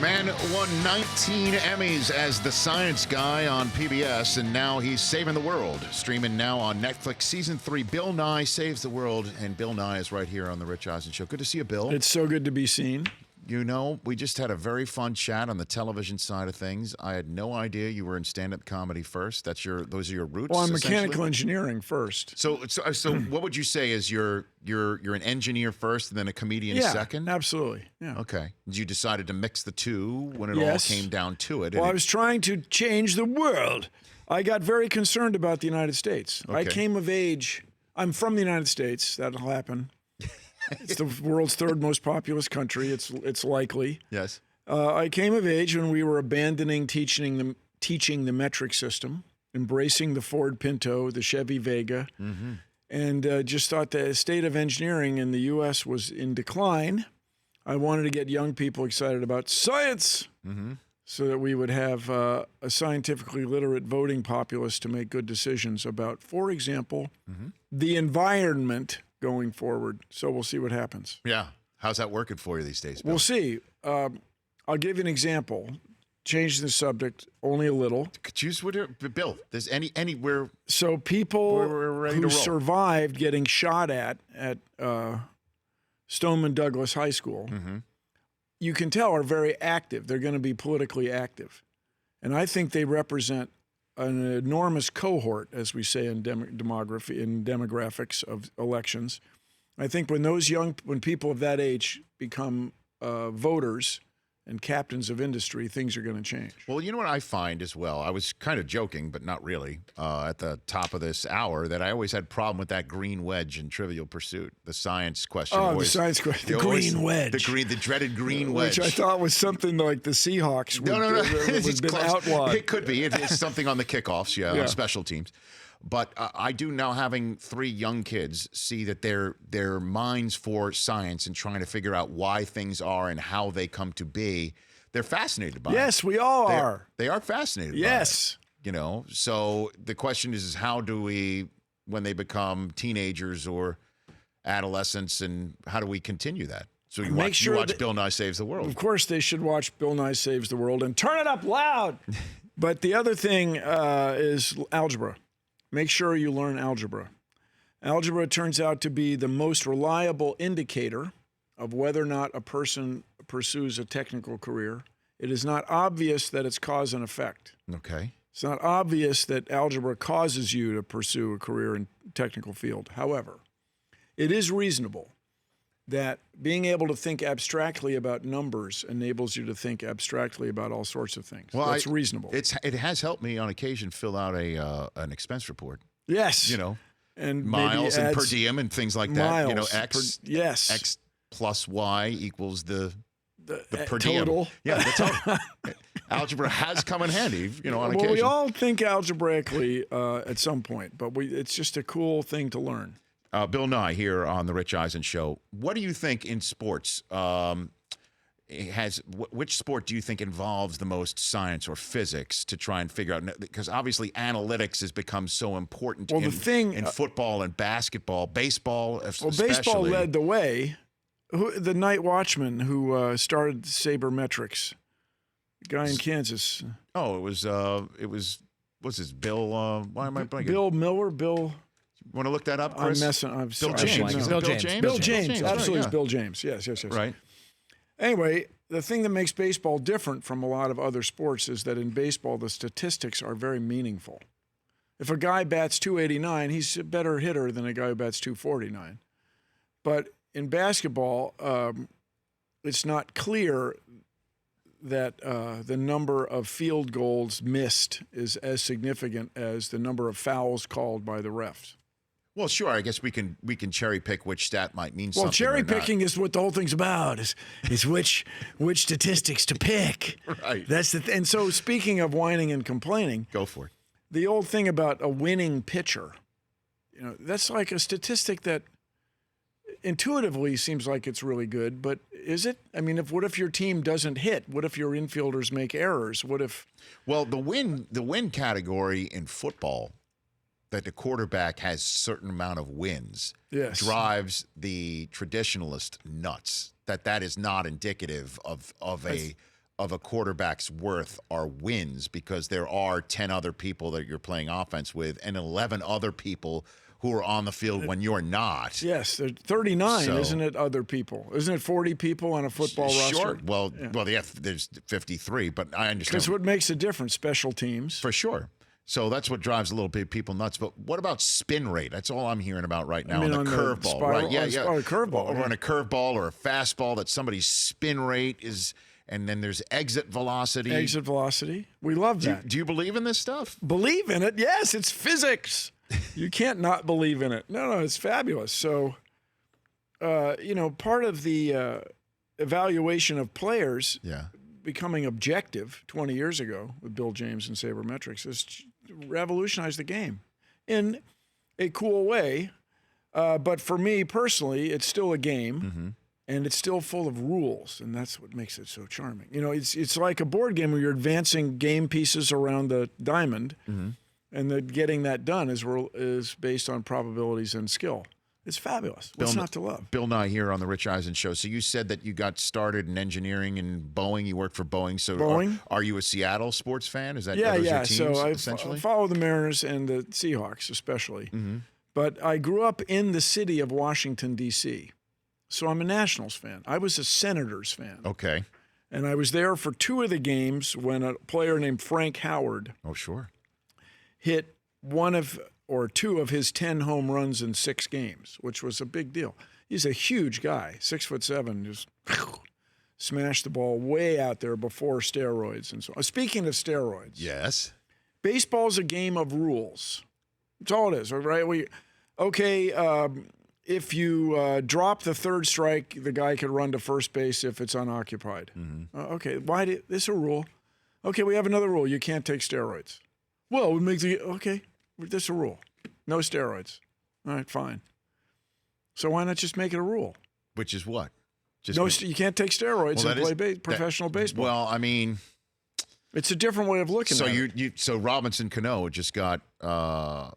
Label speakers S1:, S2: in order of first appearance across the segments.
S1: Man won 19 Emmys as the science guy on PBS, and now he's saving the world. Streaming now on Netflix, Season 3, Bill Nye Saves the World, and Bill Nye is right here on The Rich Eisen Show. Good to see you, Bill.
S2: It's so good to be seen.
S1: You know, we just had a very fun chat on the television side of things. I had no idea you were in stand-up comedy first. Those are your roots.
S2: Well, I'm mechanical engineering first.
S1: So what would you say is you're an engineer first and then a comedian second?
S2: Absolutely. Yeah.
S1: Okay. You decided to mix the two when it all came down to it.
S2: Well, I was trying to change the world. I got very concerned about the United States.
S1: Okay.
S2: I came of age. I'm from the United States. That'll happen. It's the world's third most populous country. It's likely.
S1: Yes.
S2: I came of age when we were abandoning teaching the metric system, embracing the Ford Pinto, the Chevy Vega, and just thought the state of engineering in the U.S. was in decline. I wanted to get young people excited about science so that we would have a scientifically literate voting populace to make good decisions about, for example, the environment going forward. So we'll see what happens.
S1: Yeah. How's that working for you these days, Bill?
S2: We'll see. I'll give you an example. Change the subject only a little.
S1: Choose whatever, Bill. There's anywhere.
S2: So people who survived getting shot at Stoneman Douglas High School, you can tell are very active. They're going to be politically active. And I think they represent an enormous cohort, as we say in demographics of elections. I think when people of that age become voters and captains of industry, things are going to change.
S1: Well, you know what I find as well? I was kind of joking, but not really, at the top of this hour, that I always had a problem with that green wedge in Trivial Pursuit, the science question.
S2: Oh, the science question. The green wedge.
S1: The dreaded green wedge.
S2: Which I thought was something like the Seahawks would have been outlawed.
S1: It could be. It's something on the kickoffs, on special teams. But I do now, having 3 young kids, see that their minds for science and trying to figure out why things are and how they come to be, they're fascinated by it.
S2: Yes, we all are.
S1: They are fascinated by it. You know, so the question is how do we, when they become teenagers or adolescents, and how do we continue that? So you watch Bill Nye Saves the World.
S2: Of course they should watch Bill Nye Saves the World and turn it up loud. But the other thing is algebra. Make sure you learn algebra. Algebra turns out to be the most reliable indicator of whether or not a person pursues a technical career. It is not obvious that it's cause and effect.
S1: Okay.
S2: It's not obvious that algebra causes you to pursue a career in technical field. However, it is reasonable that being able to think abstractly about numbers enables you to think abstractly about all sorts of things. Well, that's reasonable.
S1: It has helped me on occasion fill out an expense report.
S2: Yes.
S1: You know,
S2: and
S1: miles and per diem and things like that. You know, X plus Y equals the per diem.
S2: Total.
S1: Yeah, the total. Algebra has come in handy, on occasion.
S2: Well, we all think algebraically at some point, but it's just a cool thing to learn.
S1: Bill Nye here on The Rich Eisen Show. What do you think in sports which sport do you think involves the most science or physics to try and figure out? Because obviously analytics has become so important in football and basketball, baseball especially.
S2: Baseball led the way. The night watchman who started sabermetrics, the guy in Kansas.
S1: Oh, it was what's his Bill? Why am I blanking?
S2: Bill Miller.
S1: Want to look that up, Chris?
S2: Bill James. Bill James. Absolutely, it's Bill James. Yes.
S1: Right.
S2: Anyway, the thing that makes baseball different from a lot of other sports is that in baseball, the statistics are very meaningful. If a guy bats .289, he's a better hitter than a guy who bats .249. But in basketball, it's not clear that the number of field goals missed is as significant as the number of fouls called by the refs.
S1: Well, sure. I guess we can cherry pick which stat might mean something.
S2: Well, cherry picking is what the whole thing's about. Is which statistics to pick.
S1: Right.
S2: That's and so speaking of whining and complaining,
S1: go for it.
S2: The old thing about a winning pitcher, that's like a statistic that intuitively seems like it's really good, but is it? I mean, what if your team doesn't hit? What if your infielders make errors? What if?
S1: Well, the win category in football, that the quarterback has a certain amount of wins, drives the traditionalist nuts. That is not indicative of of a quarterback's worth are wins, because there are 10 other people that you're playing offense with and 11 other people who are on the field when you're not.
S2: Yes, there's 39,
S1: So-
S2: isn't it, other people? Isn't it 40 people on a football
S1: Sure.
S2: roster?
S1: Well, yeah, there's 53, but I understand.
S2: That's what makes a difference, special teams.
S1: For sure. So that's what drives a little bit people nuts. But what about spin rate? That's all I'm hearing about right now.
S2: I mean,
S1: on
S2: on
S1: the
S2: the
S1: curveball,
S2: spiral-
S1: right? Yeah,
S2: on
S1: yeah.
S2: a curveball,
S1: Or
S2: yeah.
S1: on a curveball or a fastball, that somebody's spin rate is, and then there's exit velocity.
S2: Exit velocity. We love that.
S1: Do you believe in this stuff?
S2: Believe in it? Yes, it's physics. You can't not believe in it. No, it's fabulous. So, part of the evaluation of players
S1: Yeah.
S2: becoming objective 20 years ago with Bill James and Sabermetrics is revolutionized the game in a cool way. But for me personally, it's still a game, and it's still full of rules, and that's what makes it so charming. It's like a board game where you're advancing game pieces around the diamond, and that getting that done is based on probabilities and skill. It's fabulous. What's not to love?
S1: Bill Nye here on the Rich Eisen Show. So you said that you got started in engineering in Boeing. You worked for Boeing. So
S2: Boeing.
S1: Are you a Seattle sports fan? Is that
S2: Yeah,
S1: are those
S2: yeah.
S1: your teams,
S2: So I
S1: essentially?
S2: follow the Mariners and the Seahawks especially. But I grew up in the city of Washington, D.C., so I'm a Nationals fan. I was a Senators fan.
S1: Okay.
S2: And I was there for 2 of the games when a player named Frank Howard
S1: Oh, sure.
S2: hit 2 of his 10 home runs in 6 games, which was a big deal. He's a huge guy, 6'7", just smashed the ball way out there before steroids and so on. Speaking of steroids,
S1: Yes.
S2: baseball's a game of rules. That's all it is, right? If you drop the third strike, the guy could run to first base if it's unoccupied. Okay, this is a rule. Okay, we have another rule. You can't take steroids. Well, it makes it okay. This is a rule. No steroids. All right, fine. So why not just make it a rule?
S1: Which is what? Just
S2: No, you can't take steroids
S1: Well,
S2: and
S1: that
S2: play
S1: is-
S2: professional baseball.
S1: Well, I mean,
S2: It's a different way of looking
S1: so
S2: at it.
S1: so Robinson Cano just got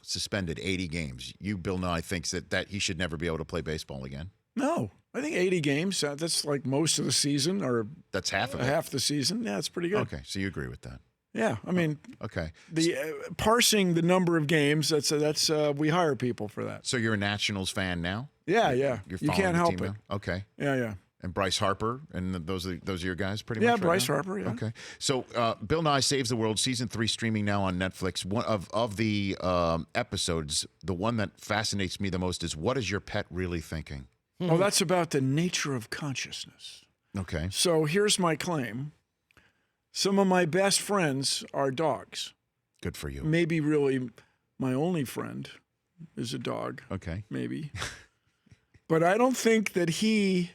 S1: suspended 80 games. Bill Nye, thinks that he should never be able to play baseball again.
S2: No, I think 80 games, that's like most of the season or
S1: That's half of it.
S2: half the season. Yeah, it's pretty good.
S1: Okay, so you agree with that?
S2: Yeah, I mean,
S1: Okay.
S2: the parsing the number of games, that's we hire people for that.
S1: So you're a Nationals fan now?
S2: Yeah.
S1: You're
S2: You
S1: following
S2: can't
S1: the
S2: help
S1: team
S2: it.
S1: now? Okay.
S2: Yeah.
S1: And Bryce Harper, and those are your guys, pretty much.
S2: Yeah,
S1: right
S2: Bryce
S1: now?
S2: Harper, yeah.
S1: Okay. So Bill Nye Saves the World, season 3, streaming now on Netflix. One of the episodes, the one that fascinates me the most is, what is your pet really thinking?
S2: Oh, that's about the nature of consciousness.
S1: Okay.
S2: So here's my claim. Some of my best friends are dogs.
S1: Good for you.
S2: Maybe really my only friend is a dog.
S1: Okay.
S2: Maybe. But I don't think that he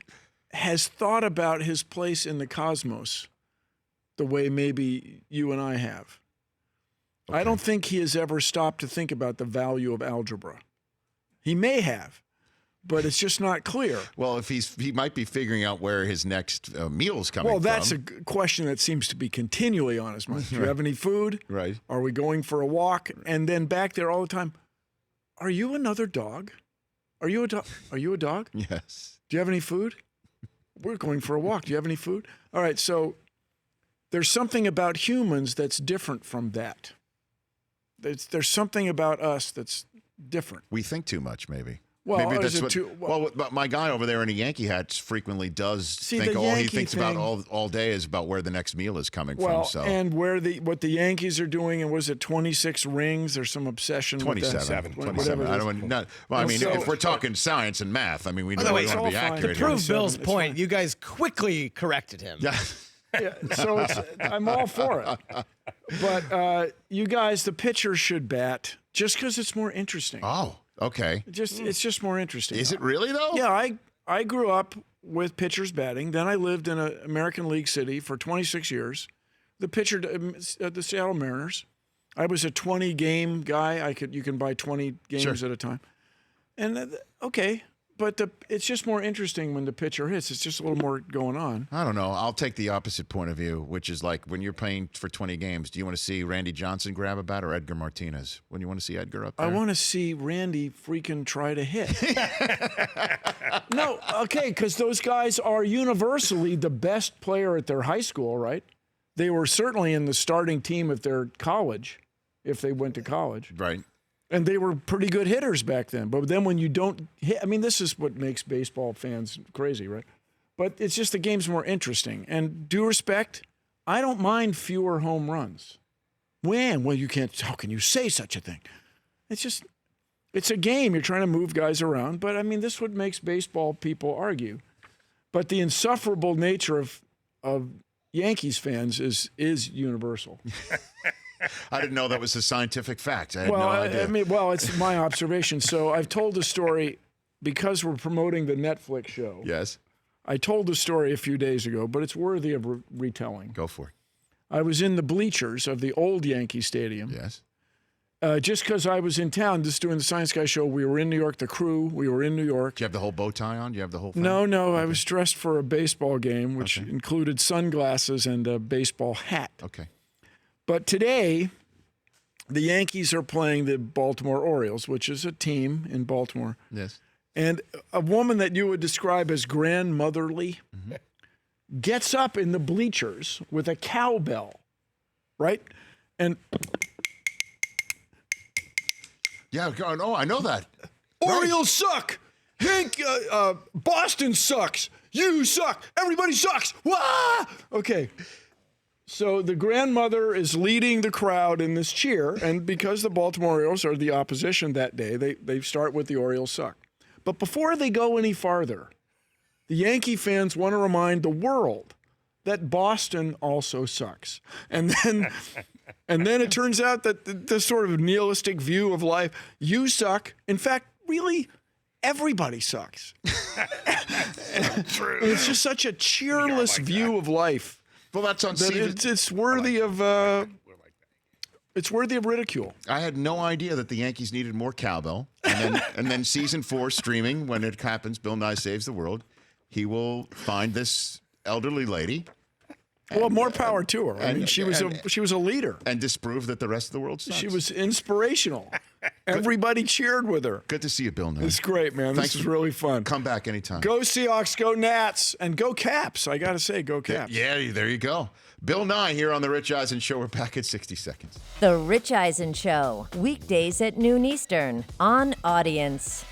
S2: has thought about his place in the cosmos the way maybe you and I have. I don't think he has ever stopped to think about the value of algebra. He may have, but it's just not clear.
S1: Well, if he might be figuring out where his next meal's coming from.
S2: Well, that's a question that seems to be continually on his mind. Do you have any food?
S1: Right.
S2: Are we going for a walk? And then back there all the time, are you another dog? Are you a dog? Are you a dog?
S1: Yes.
S2: Do you have any food? We're going for a walk. Do you have any food? All right, so there's something about humans that's different from that. There's something about us that's different.
S1: We think too much, maybe.
S2: Well,
S1: maybe
S2: is
S1: that's
S2: it
S1: what.
S2: too-
S1: well, but my guy over there in a Yankee hat frequently does think
S2: the
S1: all he
S2: Yankee
S1: thinks
S2: thing-
S1: about all day is about where the next meal is coming
S2: Well,
S1: from. So
S2: and what the Yankees are doing, and was it 26 rings? There's some obsession with
S1: 27.
S2: that.
S1: 27. I don't not. Well, I mean,
S2: so-
S1: if we're talking science and math, I mean, we
S3: the
S1: don't
S3: way,
S1: want to
S2: it's
S1: be
S2: all fine.
S1: accurate
S2: To
S1: here.
S3: Prove Bill's
S2: It's
S3: point,
S2: fine.
S3: you guys quickly corrected him.
S1: Yeah.
S2: Yeah, so I'm all for it. But you guys, the pitchers should bat just because it's more interesting.
S1: Oh, okay.
S2: It's just more interesting.
S1: Is it really though?
S2: Yeah, I grew up with pitchers batting. Then I lived in an American League city for 26 years. The pitcher at the Seattle Mariners. I was a 20-game guy. You can buy 20 games
S1: Sure.
S2: at a time. And okay, it's just more interesting when the pitcher hits. It's just a little more going on.
S1: I don't know. I'll take the opposite point of view, which is like when you're playing for 20 games, do you want to see Randy Johnson grab a bat or Edgar Martinez? When you want to see Edgar up there?
S2: I want to see Randy freaking try to hit. No, okay, because those guys are universally the best player at their high school, right? They were certainly in the starting team at their college, if they went to college.
S1: Right.
S2: And they were pretty good hitters back then. But then when you don't hit, I mean, this is what makes baseball fans crazy, right? But it's just the game's more interesting. And due respect, I don't mind fewer home runs. When? Well, you can't, how can you say such a thing? It's a game. You're trying to move guys around. But I mean, this is what makes baseball people argue. But the insufferable nature of Yankees fans is universal.
S1: I didn't know that was a scientific fact. I had no idea.
S2: I mean, it's my observation. So I've told the story because we're promoting the Netflix show.
S1: Yes.
S2: I told the story a few days ago, but it's worthy of retelling.
S1: Go for it.
S2: I was in the bleachers of the old Yankee Stadium.
S1: Yes.
S2: Just because I was in town just doing the Science Guy show. We were in New York, the crew. We were in New York.
S1: Do you have the whole bow tie on? Do you have the whole thing?
S2: No. Okay. I was dressed for a baseball game, which included sunglasses and a baseball hat.
S1: Okay.
S2: But today, the Yankees are playing the Baltimore Orioles, which is a team in Baltimore.
S1: Yes.
S2: And a woman that you would describe as grandmotherly gets up in the bleachers with a cowbell, right? And
S1: yeah, no, I know that.
S2: Orioles suck. Boston sucks. You suck. Everybody sucks. Wah! Okay. So the grandmother is leading the crowd in this cheer, and because the Baltimore Orioles are the opposition that day, they start with the Orioles suck. But before they go any farther, the Yankee fans want to remind the world that Boston also sucks. And then it turns out that the sort of nihilistic view of life, you suck. In fact, really, everybody sucks. It's just such a cheerless view of life.
S1: Well, that's on season.
S2: It's worthy of it's worthy of ridicule.
S1: I had no idea that the Yankees needed more cowbell. And then season 4 streaming, when it happens, Bill Nye Saves the World, he will find this elderly lady.
S2: Well, more power to her. I mean, she was a leader.
S1: And disprove that the rest of the world sucks.
S2: She was inspirational. Everybody cheered with her.
S1: Good to see you, Bill Nye.
S2: It's great, man. This is really fun.
S1: Come back anytime.
S2: Go Seahawks, go Nats, and go Caps. I got to say, go Caps.
S1: Yeah, there you go. Bill Nye here on The Rich Eisen Show. We're back in 60 seconds.
S4: The Rich Eisen Show, weekdays at noon Eastern on Audience.